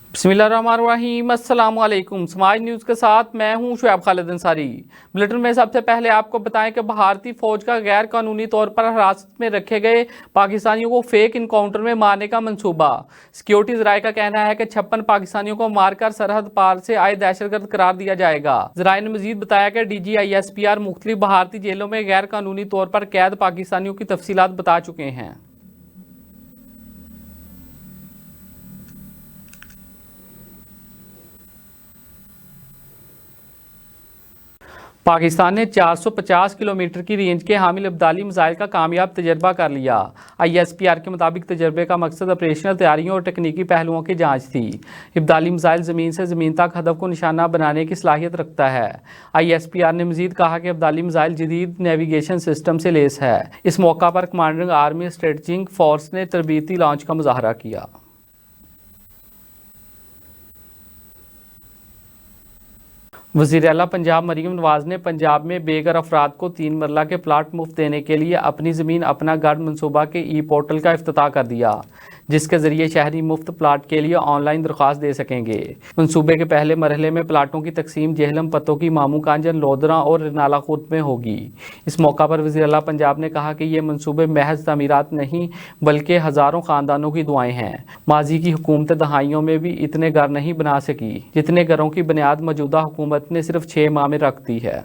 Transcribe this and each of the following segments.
बिस्मिल्लाहिर्रहमानिर्रहीम, अस्सलाम वालेकुम। समाज न्यूज़ के साथ मैं हूं शुएब खालिद अंसारी। बुलेटिन में सबसे पहले आपको बताएं कि भारतीय फौज का गैर कानूनी तौर पर हिरासत में रखे गए पाकिस्तानियों को फेक इनकाउंटर में मारने का मंसूबा। सिक्योरिटी ज़राए का कहना है कि 56 पाकिस्तानियों को मारकर सरहद पार से आए दहशतगर्द करार दिया जाएगा। ज़राए ने मजीद बताया कि DGISPR मुख्तलिफ भारतीय जेलों में गैर कानूनी तौर पर कैद पाकिस्तानियों की तफसीलात बता चुके हैं। पाकिस्तान ने 450 किलोमीटर की रेंज के हामिल अब्दाली मिसाइल का कामयाब तजर्बा कर लिया। ISPR के मुताबिक तजर्बे का मकसद ऑपरेशनल तैयारियों और तकनीकी पहलुओं की जांच थी। अब्दाली मिसाइल ज़मीन से ज़मीन तक हदफ को निशाना बनाने की सलाहियत रखता है। ISPR ने मजीद कहा कि अब्दाली मिसाइल जदीद नेविगेशन सिस्टम से लेस है। इस मौका पर कमांडिंग आर्मी स्ट्रेटजिक फोर्स ने तरबीती लॉन्च का मुजाहरा किया। वज़ीर आला पंजाब मरीम नवाज ने पंजाब में बेघर अफराद को 3 मरला के प्लाट मुफ्त देने के लिए अपनी ज़मीन अपना घर मनसूबा के पोर्टल का इफ्तिताह कर दिया, जिसके ज़रिए शहरी मुफ्त प्लाट के लिए ऑनलाइन दरख्वास्त दे सकेंगे। मनसूबे के पहले मरहले में प्लाटों की तकसीम जेहलम पत्तों की मामू कांजन लोधरा और नाला खुर्द में होगी। इस मौका पर वज़ीर आला पंजाब ने कहा कि ये मनसूबे महज तामीरात नहीं बल्कि हज़ारों ख़ानदानों की दुआएं हैं। माजी की हुकूमत दहाइयों में भी इतने घर नहीं बना सकी जितने घरों की बुनियाद मौजूदा हुकूमत ने सिर्फ 6 माह में रख दी है।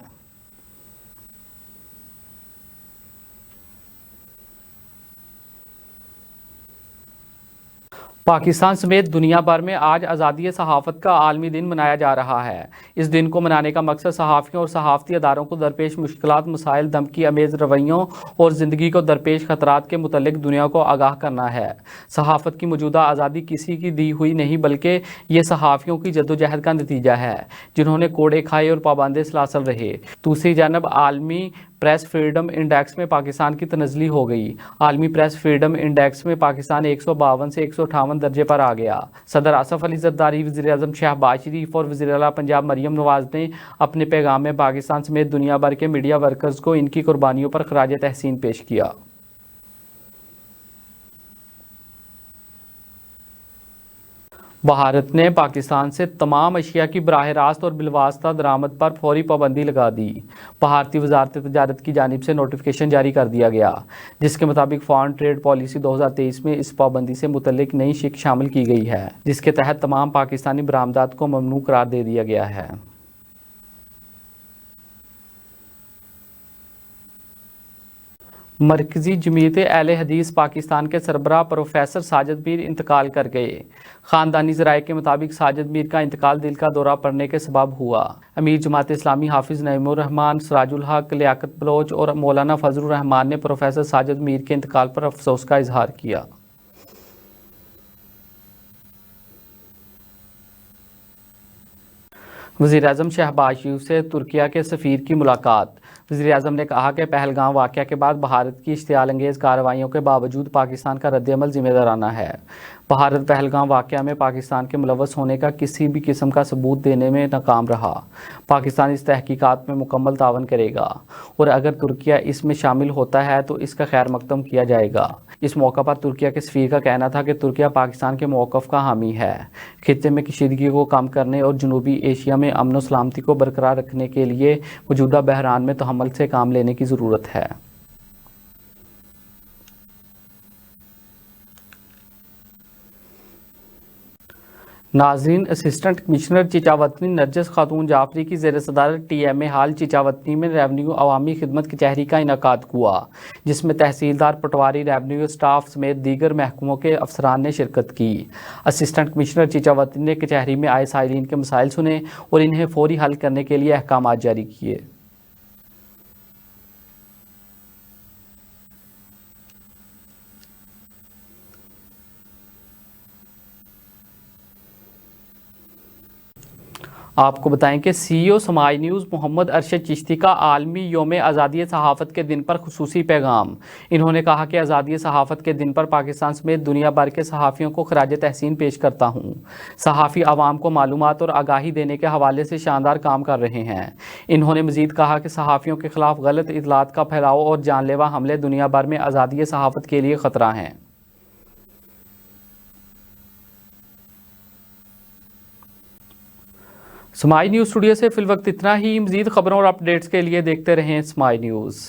पाकिस्तान समेत दुनिया भर में आज आज़ादी सहाफ़त का आलमी दिन मनाया जा रहा है। इस दिन को मनाने का मकसद सहाफ़ियों और सहाफ़ती अदारों को दरपेश मुश्किलात, मसाइल, धमकी अमेज़ रवैयों और ज़िंदगी को दरपेश ख़तरात के मुतल्लिक़ दुनिया को आगाह करना है। सहाफ़त की मौजूदा आज़ादी किसी की दी हुई नहीं बल्कि ये सहाफ़ियों की जद्दोजहद का नतीजा है, जिन्होंने कोड़े खाए और पाबंद सलासल रहे। दूसरी जानब आलमी प्रेस फ्रीडम इंडेक्स में पाकिस्तान की तनज़ली हो गई। आलमी प्रेस फ्रीडम इंडेक्स में पाकिस्तान 152 से 158 दर्जे पर आ गया। सदर आसफ अली ज़रदारी, वज़ीर आज़म शहबाज शरीफ और वज़ीर आला पंजाब मरीम नवाज ने अपने पैगाम में पाकिस्तान समेत दुनिया भर के मीडिया वर्कर्स को इनकी कुर्बानियों पर खराज तहसीन पेश किया। भारत ने पाकिस्तान से तमाम अशिया की बराह रास्त और बिलवास्ता दरामद पर फौरी पाबंदी लगा दी। भारतीय वजारत तजारत की जानिब से नोटिफिकेशन जारी कर दिया गया, जिसके मुताबिक फॉरेन ट्रेड पॉलिसी 2023 में इस पाबंदी से मुतल्लिक नई शिक शामिल की गई है, जिसके तहत तमाम पाकिस्तानी बरामदात को ममनू करार दे दिया गया है। मरकजी जमीयत अहले हदीस पाकिस्तान के सरबराह प्रोफेसर साजिद मीर इंतकाल कर गए। ख़ानदानी ज़राए के मुताबिक साजिद मीर का इंतकाल दिल का दौरा पड़ने के सबब हुआ। अमीर जमात इस्लामी हाफिज़ नईमुर रहमान, सिराजुल हक, लियाकत बलोच और मौलाना फजलुर रहमान ने प्रोफेसर साजिद मीर के इंतकाल पर अफसोस का इजहार किया। वज़ीर आज़म शहबाज शरीफ से तुर्किया के सफ़ीर की मुलाकात। वज़ीर आज़म ने कहा कि पहलगाम वाक़या के बाद भारत की इश्तियाल अंगेज़ कार्रवाइयों के बावजूद पाकिस्तान का रद्द-ए-अमल ज़िम्मेदाराना है। भारत पहलगाम वाक़या में पाकिस्तान के मुलव्वस होने का किसी भी किस्म का सबूत देने में नाकाम रहा। पाकिस्तान इस तहकीकात में मुकम्मल तावन करेगा और अगर तुर्किया इसमें शामिल होता है तो इसका खैर मकदम किया जाएगा। इस मौका पर तुर्किया के सफ़ीर का कहना था कि तुर्किया पाकिस्तान के मौक़िफ़ का हामी है। खित्ते में कशीदगी को कम करने और जनूबी एशिया में अमन व सलामती को बरकरार रखने के लिए मौजूदा बहरान में तहम्मुल से काम लेने की ज़रूरत है। नाज़रीन, असिस्टेंट कमिश्नर चिचावतनी नरजस खातून जाफरी की ज़ेर सदारत TMA हाल चिचावतनी में रेवन्यू अवामी खिदमत कचहरी का इनेकाद हुआ, जिसमें तहसीलदार, पटवारी, रेवन्यू स्टाफ समेत दीगर महकमों के अफसरान ने शिरकत की। असिस्टेंट कमिश्नर चिचावतनी ने कचहरी में आए साइलिन के मसाइल सुने और इन्हें फौरी हल करने के लिए अहकामात जारी किए। आपको बताएं कि CEO समाज न्यूज़ मोहम्मद अरशद चिश्ती का आलमी योम आज़ादी सहाफ़त के दिन पर खुसूसी पैगाम। इन्होंने कहा कि आज़ादी सहाफ़त के दिन पर पाकिस्तान समेत दुनिया भर के सहाफ़ियों को खराज तहसीन पेश करता हूँ। सहाफ़ी आवाम को मालूमात और आगाही देने के हवाले से शानदार काम कर रहे हैं। इन्होंने मज़ीद कहा कि सहाफ़ियों के ख़िलाफ़ गलत इतलात का फैलाव और जानलेवा हमले दुनिया भर में आज़ादी सहाफ़त के लिए ख़तरा हैं। سمائی نیوز اسٹوڈیو سے فی الوقت اتنا ہی. مزید خبروں اور اپڈیٹس کے لیے دیکھتے رہیں سمائی نیوز.